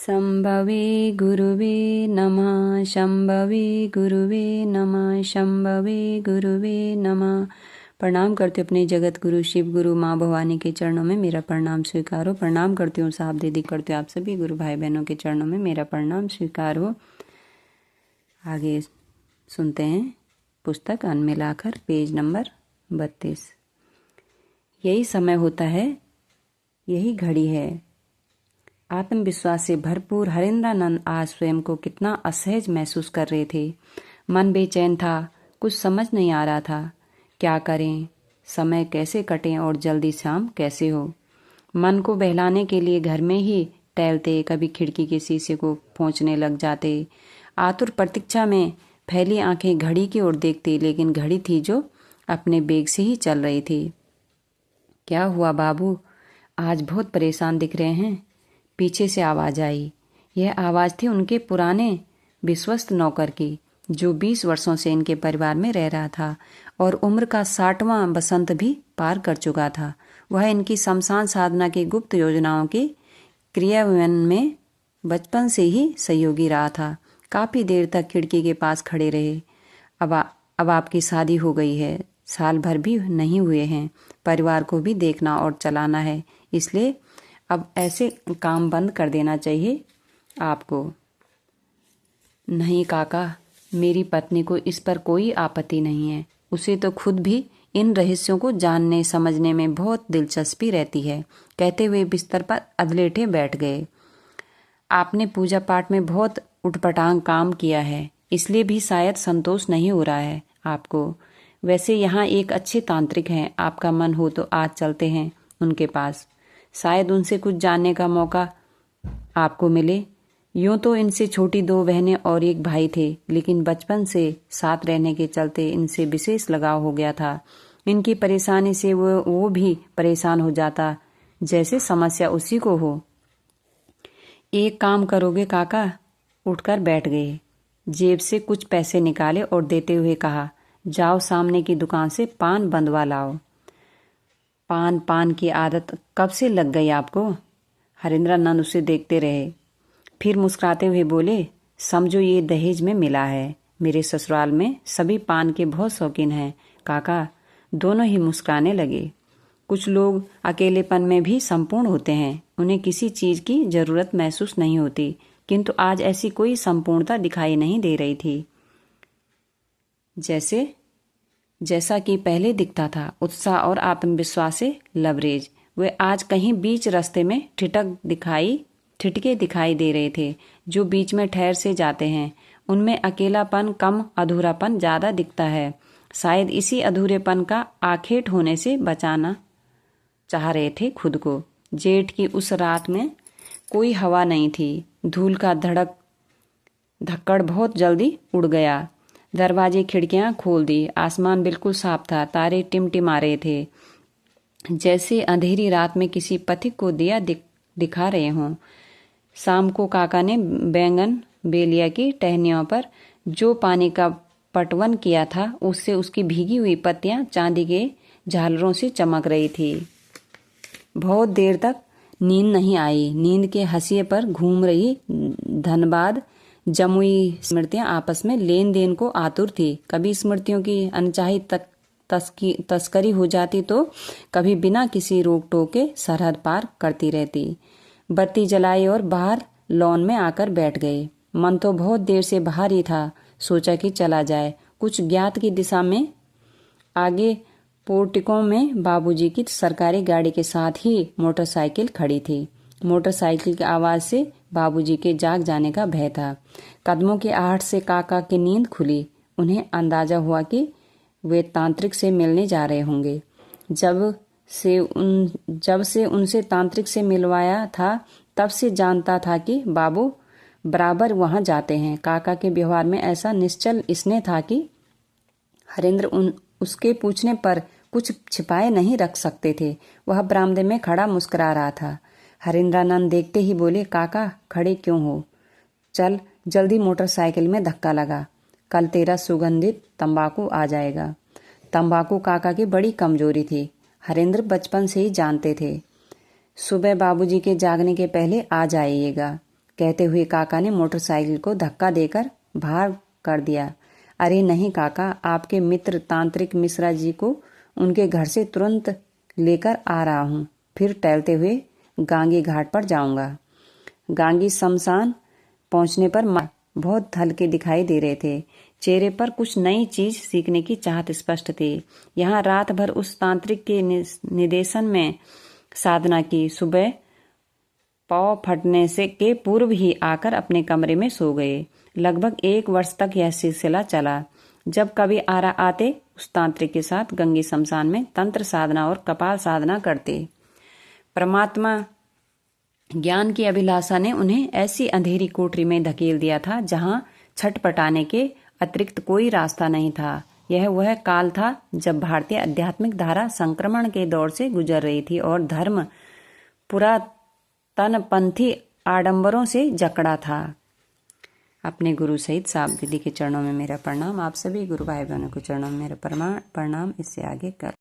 शंभवे गुरुवे नमः। शंभवे गुरुवे नमः। शंभवे गुरुवे नमः। प्रणाम करती हूँ अपने जगत गुरु शिव गुरु माँ भवानी के चरणों में मेरा प्रणाम स्वीकार हो। प्रणाम करती हूँ साहब दीदी, करती हूँ आप सभी गुरु भाई बहनों के चरणों में मेरा प्रणाम स्वीकार हो। आगे सुनते हैं पुस्तक अन्न मिलाकर, पेज नंबर 32। यही समय होता है, यही घड़ी है। आत्मविश्वास से भरपूर हरेंद्रानंद आज स्वयं को कितना असहज महसूस कर रहे थे। मन बेचैन था, कुछ समझ नहीं आ रहा था क्या करें, समय कैसे कटें और जल्दी शाम कैसे हो। मन को बहलाने के लिए घर में ही टहलते, कभी खिड़की के शीशे को पोंछने लग जाते। आतुर प्रतीक्षा में फैली आंखें घड़ी की ओर देखती, लेकिन घड़ी थी जो अपने बेग से ही चल रही थी। क्या हुआ बाबू, आज बहुत परेशान दिख रहे हैं? पीछे से आवाज आई। यह आवाज थी उनके पुराने विश्वस्त नौकर की, जो 20 वर्षों से इनके परिवार में रह रहा था और उम्र का 60वां बसंत भी पार कर चुका था। वह इनकी शमशान साधना की गुप्त योजनाओं के क्रियान्वयन में बचपन से ही सहयोगी रहा था। काफी देर तक खिड़की के पास खड़े रहे। अब आपकी शादी हो गई है, साल भर भी नहीं हुए हैं, परिवार को भी देखना और चलाना है, इसलिए अब ऐसे काम बंद कर देना चाहिए आपको। नहीं काका, मेरी पत्नी को इस पर कोई आपत्ति नहीं है। उसे तो खुद भी इन रहस्यों को जानने समझने में बहुत दिलचस्पी रहती है, कहते हुए बिस्तर पर अधलेटे बैठ गए। आपने पूजा पाठ में बहुत उटपटांग काम किया है, इसलिए भी शायद संतोष नहीं हो रहा है आपको। वैसे यहाँ एक अच्छे तांत्रिक हैं, आपका मन हो तो आज चलते हैं उनके पास, शायद उनसे कुछ जानने का मौका आपको मिले। यूं तो इनसे छोटी 2 बहनें और एक भाई थे, लेकिन बचपन से साथ रहने के चलते इनसे विशेष लगाव हो गया था। इनकी परेशानी से वो भी परेशान हो जाता, जैसे समस्या उसी को हो। एक काम करोगे काका? उठकर बैठ गए, जेब से कुछ पैसे निकाले और देते हुए कहा, जाओ सामने की दुकान से पान बंधवा लाओ। पान की आदत कब से लग गई आपको? हरेंद्रानंद उसे देखते रहे, फिर मुस्कुराते हुए बोले, समझो ये दहेज में मिला है। मेरे ससुराल में सभी पान के बहुत शौकीन हैं काका। दोनों ही मुस्कुराने लगे। कुछ लोग अकेलेपन में भी संपूर्ण होते हैं, उन्हें किसी चीज की जरूरत महसूस नहीं होती, किंतु आज ऐसी कोई संपूर्णता दिखाई नहीं दे रही थी। जैसा कि पहले दिखता था, उत्साह और आत्मविश्वास से लबरेज, वे आज कहीं बीच रास्ते में ठिठके दिखाई दे रहे थे, जो बीच में ठहर से जाते हैं। उनमें अकेलापन कम, अधूरापन ज्यादा दिखता है। शायद इसी अधूरेपन का आखेट होने से बचाना चाह रहे थे खुद को। जेठ की उस रात में कोई हवा नहीं थी। धूल का धक्कड़ बहुत जल्दी उड़ गया। दरवाजे खिड़कियां खोल दी। आसमान बिल्कुल साफ था, तारे टिमटिमा रहे थे, जैसे अंधेरी रात में किसी पथिक को दिया दिखा रहे हों। शाम को काका ने बैंगन बेलिया की टहनियों पर जो पानी का पटवन किया था, उससे उसकी भीगी हुई पत्तियां चांदी के झालरों से चमक रही थी। बहुत देर तक नींद नहीं आई। नींद के हंसिए पर घूम रही धनबाद जमुई स्मृतियां आपस में लेन देन को आतुर थी। कभी स्मृतियों की अनचाही तस्करी हो जाती, तो कभी बिना किसी रोक टोक के सरहद पार करती रहती। बत्ती जलाई और बाहर लॉन में आकर बैठ गए। मन तो बहुत देर से बाहर ही था, सोचा कि चला जाए। कुछ ज्ञात की दिशा में आगे पोर्टिको में बाबूजी की सरकारी गाड़ी के साथ ही मोटरसाइकिल खड़ी थी। मोटरसाइकिल की आवाज से बाबूजी के जाग जाने का भय था। कदमों की आहट से काका की नींद खुली। उन्हें अंदाजा हुआ कि वे तांत्रिक से मिलने जा रहे होंगे। जब से उनसे तांत्रिक से मिलवाया था, तब से जानता था कि बाबू बराबर वहां जाते हैं। काका के व्यवहार में ऐसा निश्चल स्नेह था कि हरेंद्र उसके पूछने पर कुछ छिपाए नहीं रख सकते थे। वह बरामदे में खड़ा मुस्कुरा रहा था। हरेंद्रानंद देखते ही बोले, काका खड़े क्यों हो? चल जल्दी मोटरसाइकिल में धक्का लगा, कल तेरा सुगंधित तंबाकू आ जाएगा। तंबाकू काका की बड़ी कमजोरी थी, हरेंद्र बचपन से ही जानते थे। सुबह बाबूजी के जागने के पहले आ जाइएगा। कहते हुए काका ने मोटरसाइकिल को धक्का देकर बाहर कर दिया। अरे नहीं काका, आपके मित्र तांत्रिक मिश्रा जी को उनके घर से तुरंत लेकर आ रहा हूँ। फिर टहलते हुए गांगी घाट पर जाऊंगा। गांगी शमशान पहुंचने पर बहुत हल्के दिखाई दे रहे थे। चेहरे पर कुछ नई चीज सीखने की चाहत स्पष्ट थी। यहाँ रात भर उस तांत्रिक के निर्देशन में साधना की। सुबह पाँव फटने से के पूर्व ही आकर अपने कमरे में सो गए। लगभग 1 वर्ष तक यह सिलसिला चला। जब कभी आते उस तांत्रिक के साथ गंगे शमशान में तंत्र साधना और कपाल साधना करते। परमात्मा ज्ञान की अभिलाषा ने उन्हें ऐसी अंधेरी कोठरी में धकेल दिया था जहां छटपटाने के अतिरिक्त कोई रास्ता नहीं था। यह वह काल था जब भारतीय आध्यात्मिक धारा संक्रमण के दौर से गुजर रही थी और धर्म पुरातनपंथी आडंबरों से जकड़ा था। अपने गुरु सहित साहब दीदी के चरणों में मेरा प्रणाम। आप सभी गुरु भाई बहनों के चरणों में मेरा प्रणाम। इससे आगे कर